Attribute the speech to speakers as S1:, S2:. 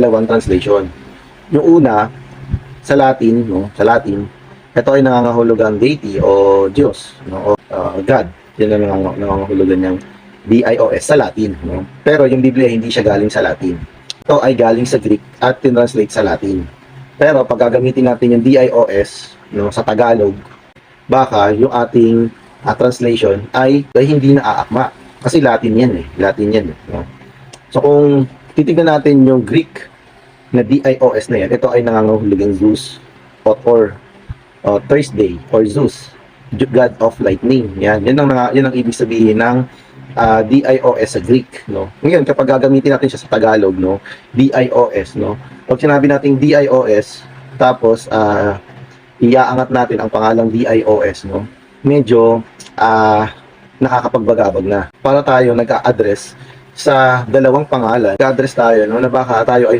S1: dalawang translation. Yung una, sa Latin, no? Sa Latin, ito ay nangangahulugang deity o Diyos, no? O God. Yan ang nangangahulugan niyang Dios sa Latin, no? Pero yung Biblia hindi siya galing sa Latin. Ito ay galing sa Greek at tinranslate sa Latin. Pero pag gagamitin natin yung Dios, no, sa Tagalog, baka yung ating translation ay hindi naaakma. Kasi Latin yan eh. Latin yan eh, no? So kung titignan natin yung Greek na Dios na yan, ito ay nangangahulugang Zeus or Thursday or Zeus, God of Lightning. Yan ang ibig sabihin ng Dios sa Greek, no? Ngayon kapag gagamitin natin siya sa Tagalog, no, Dios, no, pag sinabi nating Dios tapos iaangat natin ang pangalang Dios, no, medyo nakakapagbagabag na. Para tayo nag-a-address sa dalawang pangalan, nag-address tayo, no, na baka tayo ay